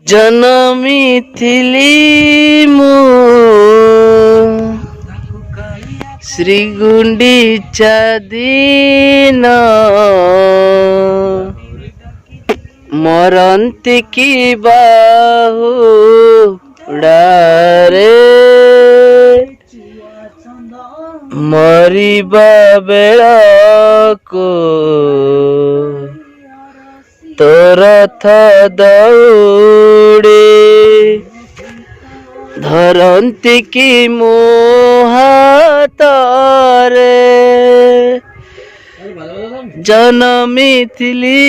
ଜନମିଥିଲି ମୁଁ ଶ୍ରୀଗୁଣ୍ଡିଚା ଦିନ ମରନ୍ତି କି ବାହୁଡ଼ାରେ ମରିବା ବେଳକୁ ତୋ ରଥ ଦଉଡ଼ି ଧରନ୍ତି କି ମୋ ହାତରେ ଜନମିଥିଲି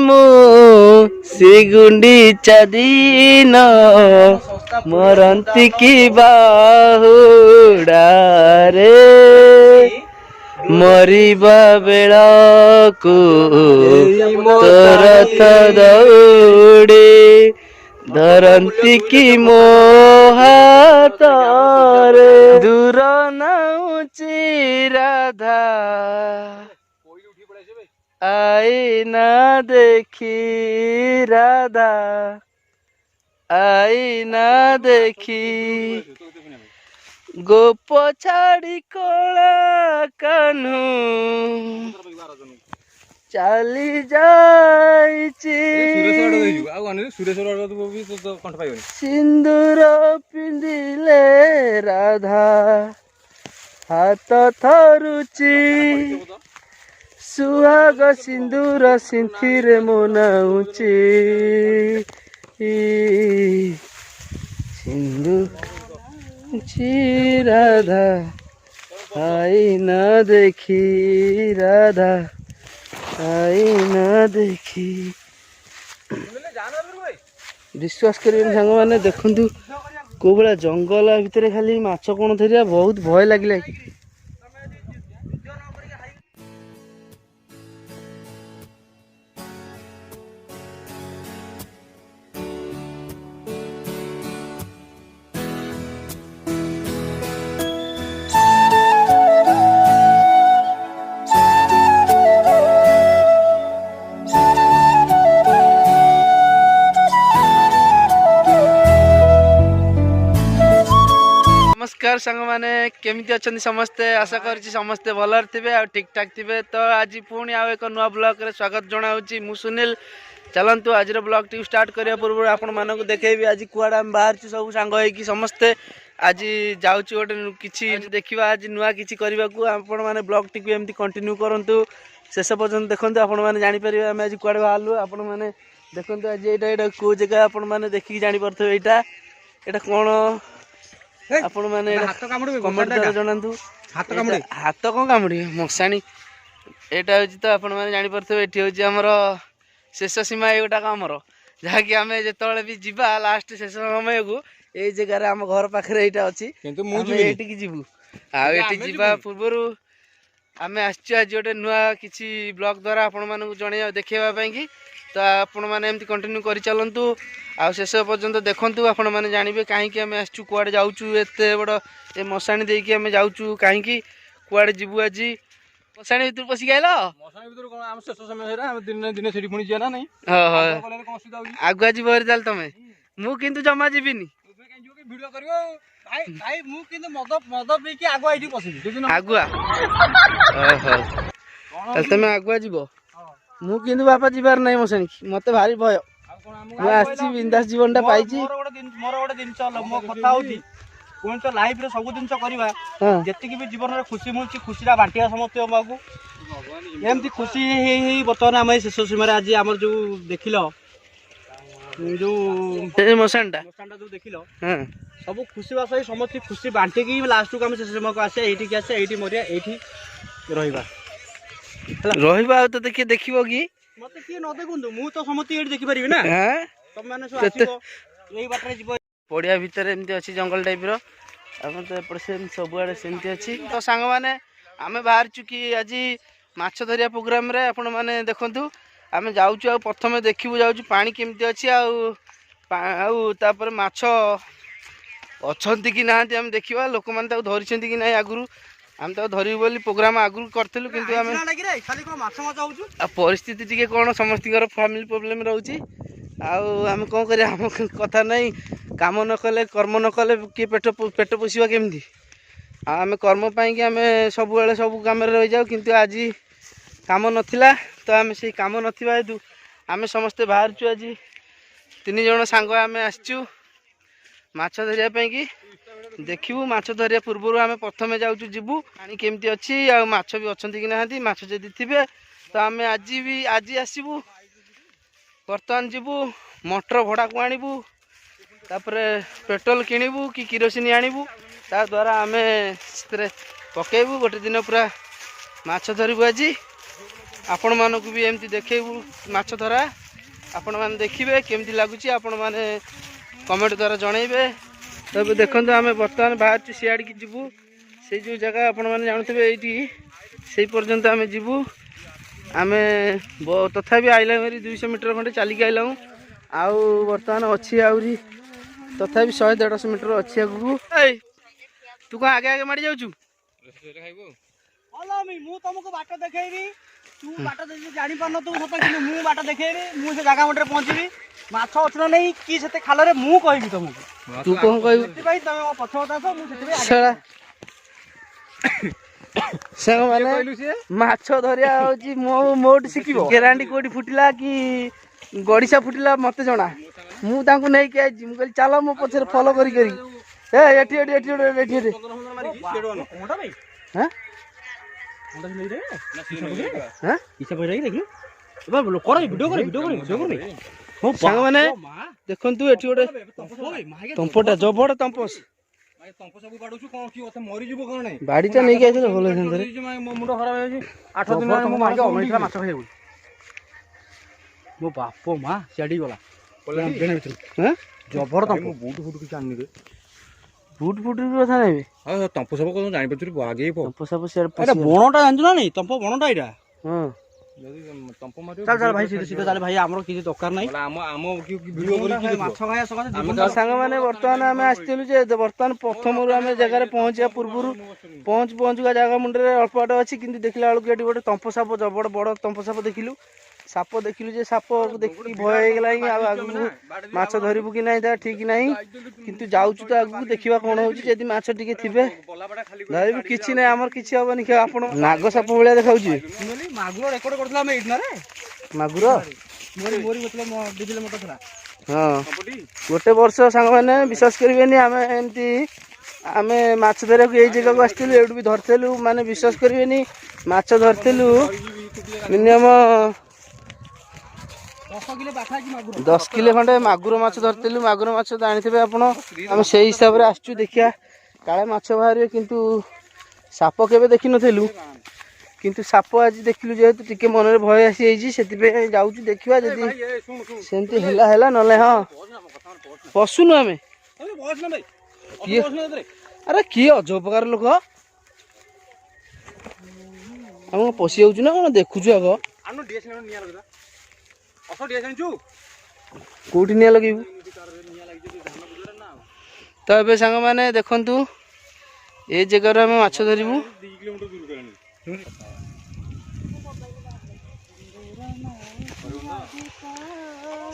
ମୁଁ ଶ୍ରୀଗୁଣ୍ଡିଚା ଦିନ ମରନ୍ତି କି ବାହୁଡ଼ାରେ ମରିବା ବେଳକୁ ତୋ ରଥ ଦଉଡ଼ି ଧରନ୍ତି କି ମୋ ହାତରେ ଦୂର ନାଉଚି ରାଧା ଆଇନା ଦେଖି ରାଧା ଆଇନା ଦେଖି ଗୋପ ଛାଡ଼ି କଳା କାହ୍ନୁ ଚାଲି ଯାଇଛି ସିନ୍ଦୁର ପିନ୍ଧିଲେ ରାଧା ହାତ ଥରୁଛି ସୁହାଗ ସିନ୍ଦୁର ସିନ୍ଥିରେ ମୋ ନାଉଚି ସିନ୍ଦୁର ରାଧା ଆଇନା ଦେଖି ରାଧା ଆଇନା ଦେଖି ବିଶ୍ୱାସ କରିବେନି ସାଙ୍ଗମାନେ ଦେଖନ୍ତୁ କୋଉ ଭଳିଆ ଜଙ୍ଗଲ ଭିତରେ ଖାଲି ମାଛ କଣ ଧରିବା ବହୁତ ଭୟ ଲାଗିଲା। नमस्कार सांग मैंने केमिति अच्छा समस्ते आशा करुँची समस्ते भलर थे आ ठीक ठाक थे। तो आज पुणी आउ एक नुआ ब्लॉग रे स्वागत जनाऊँगी मु सुनील। चलतु आज ब्लॉग टी स्टार्ट करने पूर्व आपण मानक देखेबी आज कुआडे आम बाहर सब सांग होगी समस्ते आज जाऊँ गोटे किसी देखा आज नुआ किसी करने को आपण मैंने ब्लॉग टी एमती कंटिन्यू करूँ शेष पर्यटन देखते आपण मैंने जापर आम आज कुआडे बाहरलु आपण मैंने देखते आज यहाँ कौ जगह आपण मैंने देखिकी जापर यहाँ यहाँ कौन आपण मैंने कमेंट द्वारा जनातु हाथ कौन कामुड़ी मशाणी यहाँ हूँ। तो आपण मैंने जापर ये हूँ आमर शेष सीमा एगुटाक आमर जहाँकि आम जो भी जीवा लास्ट शेष समय को यही जगार आम घर पाखे यहाँ अच्छी ये जीवु आवा पूर्वर आम आज गोटे नुआ किसी ब्लॉग द्वारा आपण मानक जन देखापी कि तो आपण मैंने एमती कंटिन्यू कर चलतु आ शेष पर्यंत देखु आपण मैंने जानवे कहीं आम आसचु कुआडे जाऊँ एत बड़ ये मशाणी देकी आम जाऊँ कहीं कुआडे जीवु आज मशाणी भर पशिक आल आगुआ जीव ताल तुम मु किंतु जमा जीविनी आगुआ तुम आगुआ जीव मु किंतु बापा जीवार नहीं मशाणी मत भारी भय मुझे बिंदास जीवनटा पाई मोर गोटे जिन मो कथा हूँ लाइफ रे सब जिन करवा जी भी जीवन में खुशी मिलूँ खुशी बांटिया समस्त एमती खुशी बर्तमान आम शेष सीमार आज आम जो देख जो मशाणटा जो देख सब खुशी बास समस्त खुशी बांटिकी लास्ट को आम शेष सीमा को आसे ये आसे ये मरिया ये रहा तो देखिए देखो कि मत किए न देखु मु तो समस्त ये देखिपारि ना तुम मैंने पड़िया भितर एमती अच्छी जंगल टाइप तो सबुआड़े सेमती अच्छी। तो सांग मैंने आम बाहर चुकी आज माछ धरिया प्रोग्राम रे आपण मैंने देखु आम जाऊँ प्रथम देखू जाऊँ पानी केमती अच्छी आपर माछ अच्छा कि ना आम देखा लोक मैंने धरी कि ना आगुरी आम तो धरबू बोली प्रोग्राम आगु करूँ कि परिस्थिति टी कौन समस्त फैमिली प्रोब्लेम रोचे ଆଉ ଆମେ କ'ଣ କରିବା, ଆମ କଥା ନାହିଁ। କାମ ନ କଲେ କର୍ମ ନ କଲେ କିଏ ପେଟ ପୋଷିବା କେମିତି? ଆଉ ଆମେ କର୍ମ ପାଇଁକି ଆମେ ସବୁବେଳେ ସବୁ କାମରେ ରହିଯାଉ, କିନ୍ତୁ ଆଜି କାମ ନଥିଲା। ତ ଆମେ ସେଇ କାମ ନଥିବା ହେତୁ ଆମେ ସମସ୍ତେ ବାହାରୁଛୁ। ଆଜି 3 ଜଣ ସାଙ୍ଗ ଆମେ ଆସିଛୁ ମାଛ ଧରିବା ପାଇଁକି। ଦେଖିବୁ ମାଛ ଧରିବା ପୂର୍ବରୁ ଆମେ ପ୍ରଥମେ ଯିବୁ ପାଣି କେମିତି ଅଛି, ଆଉ ମାଛ ବି ଅଛନ୍ତି କି ନାହାନ୍ତି। ମାଛ ଯଦି ଥିବେ ତ ଆମେ ଆଜି ଆସିବୁ। ବର୍ତ୍ତମାନ ଯିବୁ ମଟର ଭଡ଼ାକୁ ଆଣିବୁ, ତାପରେ ପେଟ୍ରୋଲ କିଣିବୁ କି କିରୋସିନ ଆଣିବୁ। ତା ଦ୍ୱାରା ଆମେ ସେଥିରେ ପକେଇବୁ, ଗୋଟେ ଦିନ ପୁରା ମାଛ ଧରିବୁ। ଆଜି ଆପଣମାନଙ୍କୁ ବି ଏମିତି ଦେଖେଇବୁ ମାଛ ଧରା। ଆପଣମାନେ ଦେଖିବେ କେମିତି ଲାଗୁଛି, ଆପଣମାନେ କମେଣ୍ଟ ଦ୍ୱାରା ଜଣେଇବେ। ତେବେ ଦେଖନ୍ତୁ ଆମେ ବର୍ତ୍ତମାନ ବାହାରୁଛୁ ସିଆଡ଼ିକି ଯିବୁ। ସେଇ ଯେଉଁ ଜାଗା ଆପଣମାନେ ଜାଣୁଥିବେ ଏଇଠି, ସେଇ ପର୍ଯ୍ୟନ୍ତ ଆମେ ଯିବୁ। ଆମେ ତଥାପି ଆଇଲା ମେରି 200 ମିଟର ଖଣ୍ଡେ ଚାଲିକି ଆଇଲାము। ଆଉ ବର୍ତ୍ତମାନ ଅଛି ଆହୁରି ତଥାପି 100-150 ମିଟର ଅଛି ଆଗକୁ। ଏଇ ତୁ କ'ଣ ଆଗେ ଆଗେ ମାଡ଼ି ଯାଉଛୁ? ମୁଁ ତମକୁ ବାଟ ଦେଖେଇବି, ତୁ ବାଟ ଜାଣିପାରୁନଥିବୁ ସତ, କିନ୍ତୁ ମୁଁ ବାଟ ଦେଖେଇବି। ମୁଁ ସେ ଜାଗା ମୁଣ୍ଡରେ ପହଞ୍ଚିବି, ମାଛ ଅଛି ନା ନେଇ କି ସେତେ ଖାଲରେ ମୁଁ କହିବି ତମକୁ। ତୁ କ'ଣ କହିବୁ? ସେଥିପାଇଁ ତମେ ମୋ ପଛପଟେ ଆସ, ମୁଁ ସେଥିପାଇଁ ସାଙ୍ଗମାନେ ମାଛ ଧରିବା ହେଉଛି ମୋଠୁ ଶିଖିବ। କେରାଣ୍ଡି କୋଉଠି ଫୁଟିଲା କି ଗଡ଼ିଶା ଫୁଟିଲା ମତେ ଜଣା। ମୁଁ ତାଙ୍କୁ ନେଇକି ଆଇଛି। ମୁଁ କହିଲି ଚାଲ ମୋ ପଛରେ ଫଲୋ କରି ଏଠି ସାଙ୍ଗମାନେ ଦେଖନ୍ତୁ, ଏଠି ଗୋଟେ ତମ୍ପଟା ଜବର ତମ୍ପସ ବାଡ଼ିଟା ନେଇକି ଆସିଲେ ଭଲ ହେଇଥାନ୍ତା। ମୁଣ୍ଡ ଖରାପ ହେଇଯାଇଛି। 8 ଦିନ ମାଛ ଖାଇବୁ। ମୋ ବାପ ମା ସିଆଡି ଗଲା ଜବର ତମ୍ପ। ବୁଟ ଫୁଟ କିଛି ଆଣିନି ରେ। ବୁଟ କଥା ନେବି। ତମ୍ପ ସାପ କଣ ଜାଣିପାରୁଛୁ? ଆଗେଇ ତମ୍ପ ସାପ ସିଆଡେ ବଣଟା ଜାଣିଛୁ ନା ନାଇଁ? ତମ୍ପ ବଣଟା ଏଇଟା। ହଁ ଚାଲ ଭାଇ ସିଧା ଚାଲେ ଭାଇ, ଆମର କିଛି ଦରକାର ନାହିଁ। ସାଙ୍ଗମାନେ ବର୍ତ୍ତମାନ ଆମେ ଆସିଥିଲୁ ଯେ ବର୍ତ୍ତମାନ ପ୍ରଥମରୁ ଆମେ ଜାଗାରେ ପହଞ୍ଚିବା ପୂର୍ବରୁ ପହଞ୍ଚୁକା ଜାଗା ମୁଣ୍ଡରେ ଅଳ୍ପ ବାଟ ଅଛି, କିନ୍ତୁ ଦେଖିଲା ବେଳକୁ ଏଠି ଗୋଟେ ତମ୍ପ ସାପ ଜବର ବଡ଼ ତମ୍ପ ସାପ ଦେଖିଲୁ। ସାପ ଦେଖିଲୁ ଯେ ସାପ ଦେଖିକି ଭୟ ହେଇଗଲାଣି। ଆଉ ଆଗକୁ ମାଛ ଧରିବୁ କି ନାହିଁ ତା ଠିକ୍ ନାହିଁ, କିନ୍ତୁ ଯାଉଛୁ ତ ଆଗକୁ, ଦେଖିବା କ'ଣ ହେଉଛି। ଯଦି ମାଛ ଟିକେ ଥିବେ ଧରିବୁ, କିଛି ନାହିଁ, ଆମର କିଛି ହବନି। ଆପଣ ନାଗ ସାପ ଭଳିଆ ଦେଖାଉଛି। ମାଗୁର ରେକର୍ଡ କରିଥିଲା ଆମେ ଏଇଠି ନା ରେ। ମାଗୁର ହଁ, ଗୋଟେ ବର୍ଷ ସାଙ୍ଗମାନେ ବିଶ୍ୱାସ କରିବେନି, ଆମେ ମାଛ ଧରିବାକୁ ଏଇ ଜାଗାକୁ ଆସିଥିଲୁ। ଏଇଠୁ ବି ଧରିଥିଲୁ, ମାନେ ବିଶ୍ୱାସ କରିବେନି, ମାଛ ଧରିଥିଲୁ ମିନିମମ୍ 10 କିଲୋ ଖଣ୍ଡେ ମାଗୁର ମାଛ ଧରିଥିଲୁ। ମାଗୁର ମାଛ ଜାଣିଥିବେ ଆପଣ। ଆମେ ସେଇ ହିସାବରେ ଆସିଛୁ, ଦେଖିବା କାଳେ ମାଛ ବାହାରିବେ, କିନ୍ତୁ ସାପ କେବେ ଦେଖିନଥିଲୁ। କିନ୍ତୁ ସାପ ଆଜି ଦେଖିଲୁ, ଯେହେତୁ ଟିକେ ମନରେ ଭୟ ଆସିଯାଇଛି, ସେଥିପାଇଁ ଯାଉଛୁ ଦେଖିବା। ଯଦି ସେମିତି ହେଲା ନହେଲେ ହଁ ପଶୁନୁ ଆମେ। ଆରେ କିଏ ଅଜବ ପ୍ରକାର ଲୋକ, ଆମେ ପଶି ଯାଉଛୁ ନା କ'ଣ? ଦେଖୁଛୁ ଆଗ କୋଉଠି ନିଆଁ ଲଗେଇବୁ। ତ ଏବେ ସାଙ୍ଗମାନେ ଦେଖନ୍ତୁ, ଏ ଜାଗାରୁ ଆମେ ମାଛ ଧରିବୁ।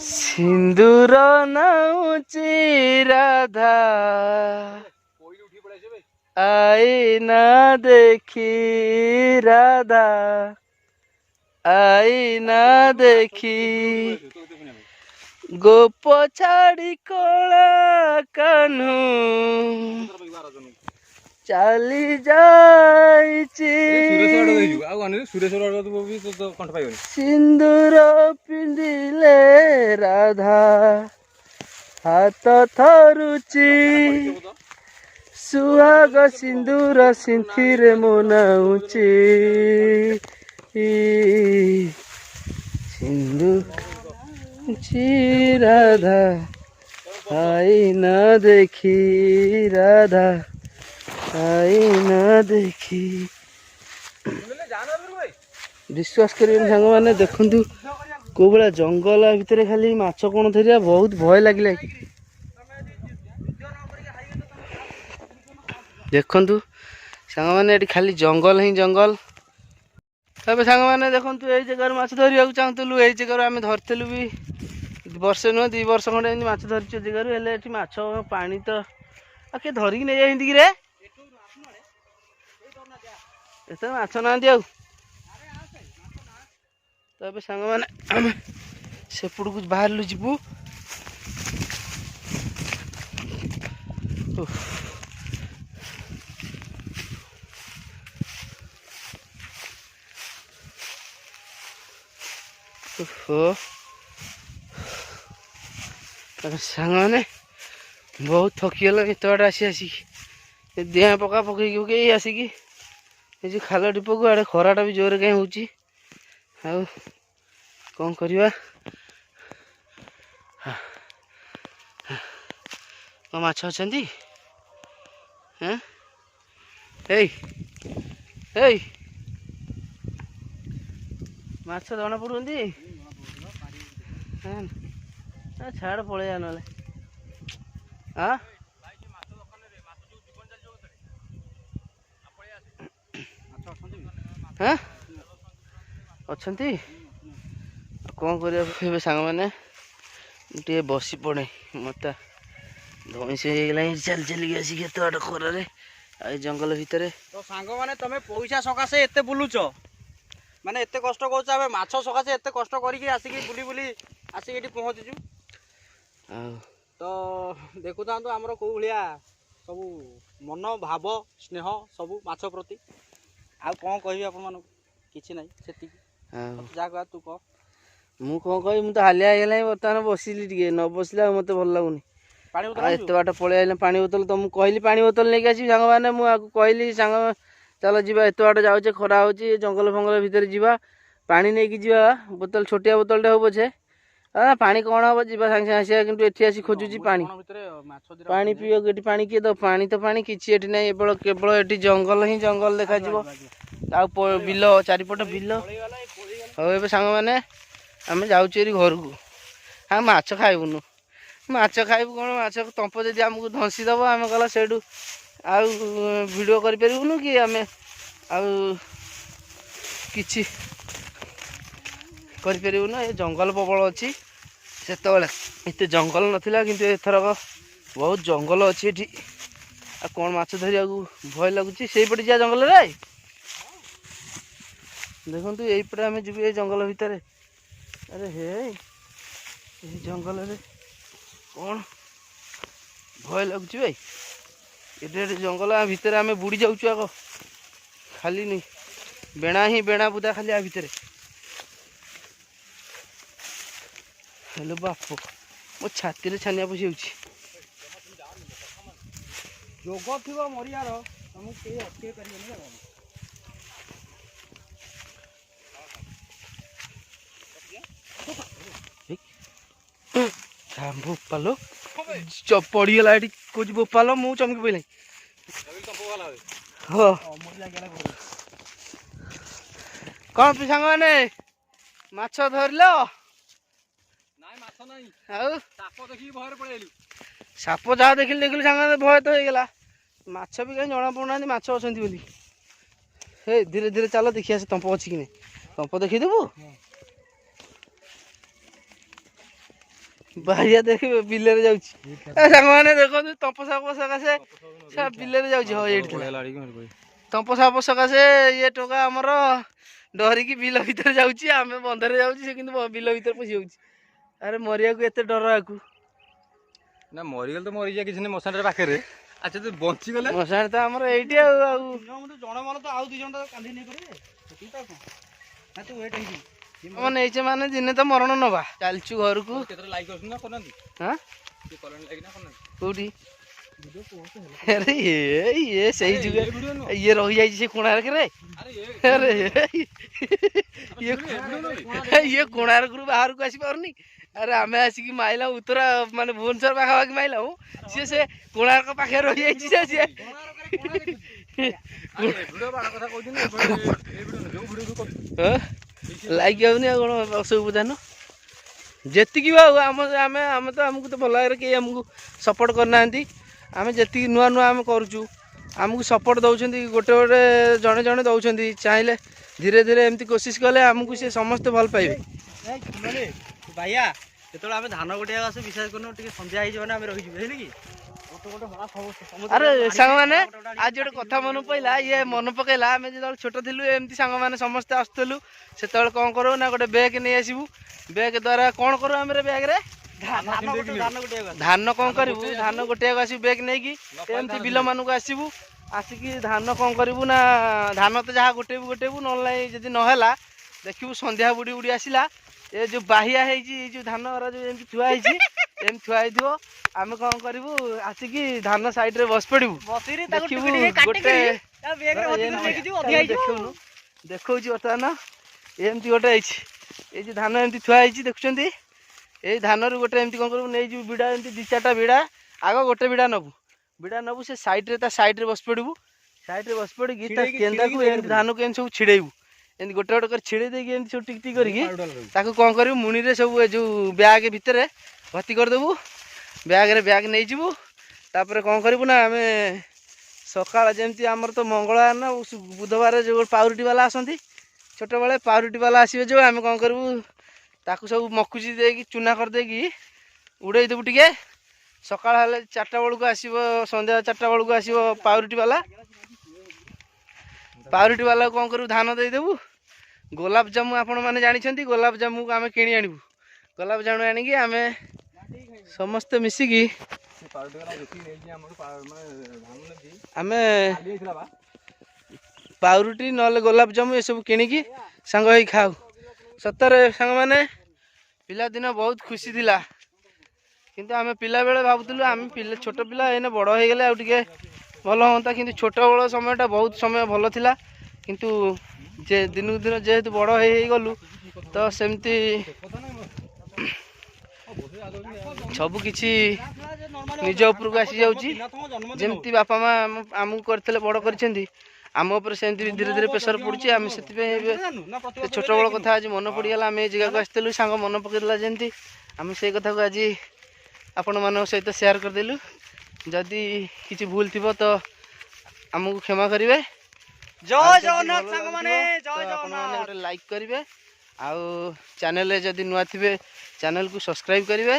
ସିନ୍ଦୁର ନାଉଚି ରାଧା ଆଇନା ଦେଖି, ରାଧା ଆଇନା ଦେଖି, ଗୋପ ଛାଡ଼ି କଳା କାହ୍ନୁ ଚାଲି ଯାଇଛି। ସିନ୍ଦୁର ପିନ୍ଧିଲେ ରାଧା ହାତ ଥରୁଛି, ସୁହାଗ ସିନ୍ଦୁର ସିନ୍ଥିରେ ମନାଉଛି। ସିନ୍ଦୁର ରାଧା ଆଇନା ଦେଖି, ରାଧା ଆଇନା ଦେଖି। ବିଶ୍ୱାସ କରିବେନି ସାଙ୍ଗମାନେ, ଦେଖନ୍ତୁ କୋଉ ଭଳିଆ ଜଙ୍ଗଲ ଭିତରେ ଖାଲି ମାଛ କ'ଣ ଧରିବା, ବହୁତ ଭୟ ଲାଗିଲା। ଦେଖନ୍ତୁ ସାଙ୍ଗମାନେ, ଏଠି ଖାଲି ଜଙ୍ଗଲ ହିଁ ଜଙ୍ଗଲ। ଏବେ ସାଙ୍ଗମାନେ ଦେଖନ୍ତୁ, ଏଇ ଜାଗାରୁ ମାଛ ଧରିବାକୁ ଚାହୁଁଥିଲୁ, ଏଇ ଜାଗାରୁ ଆମେ ଧରିଥିଲୁ ବି ବର୍ଷେ ନୁହଁ 2 ବର୍ଷ ଖଣ୍ଡେ ଏମିତି ମାଛ ଧରିଛୁ ଜାଗାରୁ। ହେଲେ ଏଠି ମାଛ ପାଣି ତ ଆଉ କିଏ ଧରିକି ନେଇଯାଇଛନ୍ତି କି ରେ? ଏତେ ମାଛ ନାହାନ୍ତି ଆଉ। ତ ଏବେ ସାଙ୍ଗମାନେ ଆମେ ସେପଟକୁ ବାହାରିଲୁ ଯିବୁ। ସାଙ୍ଗମାନେ ବହୁତ ଥକିଗଲା ଏତେ ବାଟ ଆସିକି ଦେହ ପକା ପକେଇ ଆସିକି ଏ ଯେଉଁ ଖାଲ ଢିପକୁ ଆଡ଼େ ଖରାଟା ବି ଜୋରରେ କାହିଁ ହେଉଛି। ଆଉ କ'ଣ କରିବା? କ'ଣ ମାଛ ଅଛନ୍ତି? ଏଇ ଏଇ ମାଛ ଜଣା ପଡ଼ୁଛନ୍ତି। ଛାଡ଼ ପଳେଇବା ନହେଲେ। ଅଛନ୍ତି କ'ଣ କରିବା ଏବେ ସାଙ୍ଗମାନେ? ଟିକେ ବସି ପଡ଼େ, ମୋତେ ଧଇଁସ ହେଇଗଲାଣି ଚାଲି ଚାଲିକି ଆସିକି ଏତେ ବାଟ ଖରାରେ ଆଉ ଏ ଜଙ୍ଗଲ ଭିତରେ। ତ ସାଙ୍ଗମାନେ ତମେ ପଇସା ସକାଶେ ଏତେ ବୁଲୁଛ, ମାନେ ଏତେ କଷ୍ଟ କରୁଛ, ଆମେ ମାଛ ସକାଶେ ଏତେ କଷ୍ଟ କରିକି ଆସିକି ବୁଲି ବୁଲି ଆସିକି ଏଠି ପହଞ୍ଚିଛୁ। ଆଉ ତ ଦେଖୁଥାନ୍ତୁ ଆମର କେଉଁ ଭଳିଆ ସବୁ ମନ ଭାବ ସ୍ନେହ ସବୁ ମାଛ ପ୍ରତି। ଆଉ କ'ଣ କହିବି ଆପଣମାନଙ୍କୁ? କିଛି ନାହିଁ, ସେତିକି। ଯାହା କହ ତୁ କହ। ମୁଁ କ'ଣ କହିବି? ମୁଁ ତ ହାଲିଆ ହେଇଗଲାଣି ବର୍ତ୍ତମାନ। ବସିଲି ଟିକେ, ନ ବସିଲେ ଆଉ ମୋତେ ଭଲ ଲାଗୁନି। ପାଣି ବୋତଲ ଏତେ ବାଟ ପଳେଇ ଆଇଲେ ପାଣି ବୋତଲ ତ ମୁଁ କହିଲି ପାଣି ବୋତଲ ନେଇକି ଆସିବି। ସାଙ୍ଗମାନେ ମୁଁ ଆକୁ କହିଲି ସାଙ୍ଗ ଚାଲ ଯିବା, ଏତେ ବାଟ ଯାଉଛେ, ଖରା ହେଉଛି, ଜଙ୍ଗଲ ଫଙ୍ଗଲ ଭିତରେ ଯିବା, ପାଣି ନେଇକି ଯିବା। ବୋତଲ ଛୋଟିଆ ବୋତଲଟେ ହଉ ପଛେ। ପାଣି କ'ଣ ହବ, ଯିବା ସାଙ୍ଗେ ସାଙ୍ଗେ ଆସିବା। କିନ୍ତୁ ଏଠି ଆସି ଖୋଜୁଛି ପାଣି। ପାଣି ପିଇବାକୁ ଏଠି ପାଣି କିଏ ଦବ? ପାଣି ତ ପାଣି କିଛି ଏଠି ନାହିଁ। କେବଳ ଏଠି ଜଙ୍ଗଲ ହିଁ ଜଙ୍ଗଲ ଦେଖାଯିବ। ଆଉ ବିଲ, ଚାରିପଟ ବିଲ। ହଉ ଏବେ ସାଙ୍ଗମାନେ ଆମେ ଯାଉଛୁ ଏଠି ଘରକୁ। ଆମେ ମାଛ ଖାଇବୁନୁ। ମାଛ ଖାଇବୁ କ'ଣ? ମାଛ ତମ୍ପ ଯଦି ଆମକୁ ଧଂସି ଦେବ, ଆମେ ଗଲା ସେଇଠୁ ଆଉ ଭିଡ଼ିଓ କରିପାରିବୁନୁ କି ଆମେ ଆଉ କିଛି କରିପାରିବୁନୁ। ଏ ଜଙ୍ଗଲ ପ୍ରବଳ ଅଛି। ସେତେବେଳେ ଏତେ ଜଙ୍ଗଲ ନଥିଲା, କିନ୍ତୁ ଏଥରକ ବହୁତ ଜଙ୍ଗଲ ଅଛି ଏଠି। ଆଉ କ'ଣ ମାଛ ଧରିବାକୁ ଭୟ ଲାଗୁଛି। ସେଇପଟେ ଯିବା ଜଙ୍ଗଲରେ। ଦେଖନ୍ତୁ ଏଇପଟେ ଆମେ ଯିବୁ ଏଇ ଜଙ୍ଗଲ ଭିତରେ। ଆରେ ହେ, ଏଇ ଜଙ୍ଗଲରେ କ'ଣ ଭୟ ଲାଗୁଛି ଭାଇ? ଏଠି ଏଠି ଜଙ୍ଗଲ ଭିତରେ ଆମେ ବୁଡ଼ି ଯାଉଛୁ। ଆଗ ଖାଲି ବେଣା ହିଁ ବେଣା ବୁଦା ଖାଲି ଆ ଭିତରେ। ହେଲୋ ବାପ, ମୋ ଛାତିରେ ଛାନିଆ ପଶିଯାଉଛି। ଯୋଗ ଥିବ ମରିବାର, ତମକୁ କେହି ଅଟକେଇ ପାରିବେନି। ବୋପାଲ ପଡ଼ିଗଲା ଏଠି। କହୁଛି ବୋପାଲ, ମୁଁ ଚମକି ପଇଲାଣି। ହଁ କ'ଣ ସାଙ୍ଗମାନେ ମାଛ ଧରିଲ? ଆଉ ସାପ ଯାହା ଦେଖିଲୁ ସାଙ୍ଗମାନେ ଭୟ ତ ହେଇଗଲା। ମାଛ ବି କାହିଁ ଜଣା ପଡ଼ୁନାହାନ୍ତି ମାଛ ଅଛନ୍ତି ବୋଲି। ହେ ଧୀରେ ଧୀରେ ଚାଲ, ଦେଖିଆ ସେ ତମ୍ପ ଅଛି କି ନାହିଁ। ତମ୍ପ ଦେଖେଇଦେବୁ? ବାହାରିଆ ଦେଖିବେ ବିଲରେ ଯାଉଛି। ସାଙ୍ଗମାନେ ଦେଖନ୍ତୁ ତମ୍ପ ସାପ ସକାଶେ ବିଲରେ ଯାଉଛି। ହଁ ଏଇଠି ତମ୍ପ ସାପ ସକାଶେ ଇଏ ଟୋକା ଆମର ଡରିକି ବିଲ ଭିତରେ ଯାଉଛି। ଆମେ ବନ୍ଧରେ ଯାଉଛି, ସେ କିନ୍ତୁ ବିଲ ଭିତରେ ପଶି ଯାଉଛି। ଆରେ ମରିବାକୁ ଏତେ ଡର ଆକୁ? ନା ମରିଗଲେ ତ ମରିଯିବା, କିଛି ନାହିଁ। ମଶାଣୀ ପାଖରେ। ଆଚ୍ଛା ତୁ ବଞ୍ଚିଗଲେ? ମଶାଣୀ ତ ଆମର ଏଇଠି। ଆଉ ଜଣେ ମନ ତ ଆଉ 2 ଜଣ କାନ୍ଧି ନେଇ ପାରିବେ। ତୁ ୱେଟ୍ ହେଇଯିବୁ। ନେଇଛେ ମାନେ ଦିନେ ତ ମରଣ ନବା। ଚାଲିଛୁ ଘରକୁ। କୋଉଠି? ଆରେ ଇଏ ସେଇ ଯୁଗ ଇଏ ରହିଯାଇଛି ସେ କୋଣାର୍କରେ। ଆରେ ଇଏ କୋଣାର୍କରୁ ବାହାରକୁ ଆସିପାରୁନି। ଆରେ ଆମେ ଆସିକି ମାଇଲା ଉତ୍ତରା ମାନେ ଭୁବନେଶ୍ୱର ପାଖାପାଖି ମାଇଲା। ସିଏ ସେ କୋଣାର୍କ ପାଖରେ ରହିଯାଇଛି। ସିଏ ଲାଇକ୍ ଆଉନି। ଆଉ କ'ଣ ଅସୁବିଧା ନୁହଁ? ଯେତିକି ବି ଆଉ ଆମେ ତ ଆମକୁ ତ ଭଲ ଭାବରେ କେହି ଆମକୁ ସପୋର୍ଟ କରିନାହାନ୍ତି। ଆମେ ଯେତିକି ନୂଆ ନୂଆ ଆମେ କରୁଛୁ, ଆମକୁ ସପୋର୍ଟ ଦେଉଛନ୍ତି। ଗୋଟେ ଜଣେ ଜଣେ ଦେଉଛନ୍ତି। ଚାହିଁଲେ ଧୀରେ ଧୀରେ ଏମିତି କୋସିସ୍ କଲେ ଆମକୁ ସେ ସମସ୍ତେ ଭଲ ପାଇବେ। ଭାଇଆ ଯେତେବେଳେ ଆମେ ଧାନ ଗୋଟିବାକୁ ଆସୁ ବିଶ୍ୱାସ କରୁନୁ ଟିକେ ସନ୍ଧ୍ୟା ହେଇଯିବ ନା ଆମେ ରହିଯିବୁ ହେଲେ କି ଗୋଟେ ହଳା ଆରେ ସାଙ୍ଗମାନେ ଆଜି ଗୋଟେ କଥା ମନେ ପଇଲା ଇଏ ମନେ ପକେଇଲା ଆମେ ଯେତେବେଳେ ଛୋଟ ଥିଲୁ ଏମିତି ସାଙ୍ଗମାନେ ସମସ୍ତେ ଆସୁଥିଲୁ ସେତେବେଳେ କ'ଣ କରୁ ନା ଗୋଟେ ବ୍ୟାଗ୍ ନେଇ ଆସିବୁ ବ୍ୟାଗ୍ ଦ୍ୱାରା କ'ଣ କରୁ ଆମେ ବ୍ୟାଗ୍ରେ ଧାନ କ'ଣ କରିବୁ ଧାନ ଗୋଟେଇବାକୁ ଆସିବୁ ବ୍ୟାଗ୍ ନେଇକି ଏମିତି ବିଲମାନଙ୍କୁ ଆସିବୁ ଆସିକି ଧାନ କ'ଣ କରିବୁ ନା ଧାନ ତ ଯାହା ଗୋଟେଇବୁ ନହେଲେ ନାହିଁ ଯଦି ନହେଲା ଦେଖିବୁ ସନ୍ଧ୍ୟା ବୁଡ଼ି ବୁଡ଼ି ଆସିଲା ଏ ଯେଉଁ ବାହିଆ ହେଇଛି ଏ ଯେଉଁ ଧାନ ଯେଉଁ ଏମିତି ଥୁଆ ହେଇଛି ଏମିତି ଥୁଆ ହେଇଥିବ ଆମେ କ'ଣ କରିବୁ ଆସିକି ଧାନ ସାଇଡ଼ରେ ବସି ପଡ଼ିବୁ ଦେଖିବୁ ଗୋଟେ ଦେଖୁନୁ ଦେଖଉଛି ବର୍ତ୍ତମାନ ଏମିତି ଗୋଟେ ହେଇଛି ଏଇ ଯେଉଁ ଧାନ ଏମିତି ଥୁଆ ହେଇଛି ଦେଖୁଛନ୍ତି ଏଇ ଧାନରୁ ଗୋଟେ ଏମିତି କ'ଣ କରିବୁ ନେଇଯିବୁ ବିଡ଼ା ଏମିତି 2-4ଟା ବିଡ଼ା ଆଗ ଗୋଟେ ବିଡ଼ା ନେବୁ ସେ ସାଇଡ଼ରେ ତା ସାଇଡ଼ରେ ବସି ପଡ଼ିବୁ ସାଇଡ଼ରେ ବସି ପଡ଼ିକି ତା କେନ୍ଦାକୁ ଏମିତି ଧାନକୁ ଏମିତି ସବୁ ଛିଡ଼େଇବୁ ଏମିତି ଗୋଟେ ଗୋଟେ କରି ଛିଡ଼େଇ ଦେଇକି ଏମିତି ସବୁ ଟିକ୍ ଟିକ୍ କରିକି ତାକୁ କ'ଣ କରିବୁ ମୁଣିରେ ସବୁ ଏ ଯେଉଁ ବ୍ୟାଗ୍ ଭିତରେ ଭର୍ତ୍ତି କରିଦେବୁ ବ୍ୟାଗ୍ ନେଇଯିବୁ ତାପରେ କ'ଣ କରିବୁ ନା ଆମେ ସକାଳ ଯେମିତି ଆମର ତ ମଙ୍ଗଳବାର ନା ବୁଧବାର ଯେଉଁ ପାଉରୁଟି ବାଲା ଆସନ୍ତି ଛୋଟବେଳେ ପାଉରୁଟି ବାଲା ଆସିବେ ଯେଉଁ ଆମେ କ'ଣ କରିବୁ ତାକୁ ସବୁ ମକୁଚି ଦେଇକି ଚୁନା କରିଦେଇକି ଉଡ଼େଇ ଦେବୁ ଟିକେ ସକାଳ ହେଲେ 4ଟା ବେଳକୁ ଆସିବ ସନ୍ଧ୍ୟା 4ଟା ବେଳକୁ ଆସିବ ପାଉରୁଟି ବାଲାକୁ କ'ଣ କରିବୁ ଧାନ ଦେଇଦେବୁ ଗୋଲାପଜାମୁ ଆପଣମାନେ ଜାଣିଛନ୍ତି ଗୋଲାପଜାମୁକୁ ଆମେ କିଣି ଆଣିବୁ ଗୋଲାପଜାମୁ ଆଣିକି ଆମେ ସମସ୍ତେ ମିଶିକି ଆମେ ପାଉରୁଟି ନହେଲେ ଗୋଲାପଜାମୁ ଏସବୁ କିଣିକି ସାଙ୍ଗ ହେଇ ଖାଉ ସତରେ ସାଙ୍ଗମାନେ ପିଲାଦିନ ବହୁତ ଖୁସି ଥିଲା କିନ୍ତୁ ଆମେ ପିଲାବେଳେ ଭାବୁଥିଲୁ ଆମେ ଛୋଟ ପିଲା ଏଇନେ ବଡ଼ ହେଇଗଲେ ଆଉ ଟିକେ ଭଲ ହୁଅନ୍ତା କିନ୍ତୁ ଛୋଟବେଳ ସମୟଟା ବହୁତ ସମୟ ଭଲ ଥିଲା କିନ୍ତୁ ଯେ ଦିନକୁ ଦିନ ଯେହେତୁ ବଡ଼ ହେଇଗଲୁ ତ ସେମିତି ସବୁ କିଛି ନିଜ ଉପରକୁ ଆସିଯାଉଛି ଯେମିତି ବାପା ମା ଆମକୁ କରିଥିଲେ ବଡ଼ କରିଛନ୍ତି ଆମ ଉପରେ ସେମିତି ଧୀରେ ଧୀରେ ପ୍ରେସର ପଡ଼ୁଛି ଆମେ ସେଥିପାଇଁ ଏବେ ଛୋଟବେଳ କଥା ଆଜି ମନେ ପଡ଼ିଗଲା ଆମେ ଏ ଜାଗାକୁ ଆସିଥିଲୁ ସାଙ୍ଗ ମନେ ପକାଇଦେଲା ଯେମିତି ଆମେ ସେଇ କଥାକୁ ଆଜି ଆପଣମାନଙ୍କ ସହିତ ସେୟାର କରିଦେଲୁ ଯଦି କିଛି ଭୁଲ ଥିବ ତ ଆମକୁ କ୍ଷମା କରିବେ ଜୟ ଜଗନ୍ନାଥ ସାଙ୍ଗମାନେ ଆପଣମାନେ ଗୋଟେ ଲାଇକ୍ କରିବେ ଆଉ ଚ୍ୟାନେଲରେ ଯଦି ନୂଆ ଥିବେ ଚ୍ୟାନେଲକୁ ସବସ୍କ୍ରାଇବ୍ କରିବେ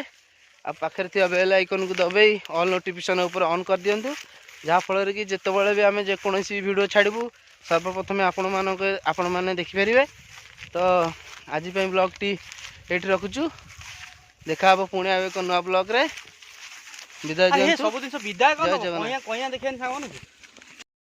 ଆଉ ପାଖରେ ଥିବା ବେଲ୍ ଆଇକନ୍କୁ ଦବାଇ ଅଲ୍ ନୋଟିଫିକେସନ୍ ଉପରେ ଅନ୍ କରିଦିଅନ୍ତୁ ଯାହାଫଳରେ କି ଯେତେବେଳେ ବି ଆମେ ଯେକୌଣସି ଭିଡ଼ିଓ ଛାଡ଼ିବୁ ସର୍ବପ୍ରଥମେ ଆପଣମାନେ ଦେଖିପାରିବେ ତ ଆଜି ପାଇଁ ବ୍ଲଗ୍ଟି ଏଇଠି ରଖୁଛୁ ଦେଖାହେବ ପୁଣି ଆଉ ଏକ ନୂଆ ବ୍ଲଗ୍ରେ ବିଦାୟ ଦିଅନ୍ତୁ ସବୁ ଜିନିଷ ବିଦାୟ ଜୟ ଜଗନ୍ନାଥ ଦେଖେନି ସାଙ୍ଗମାନଙ୍କୁ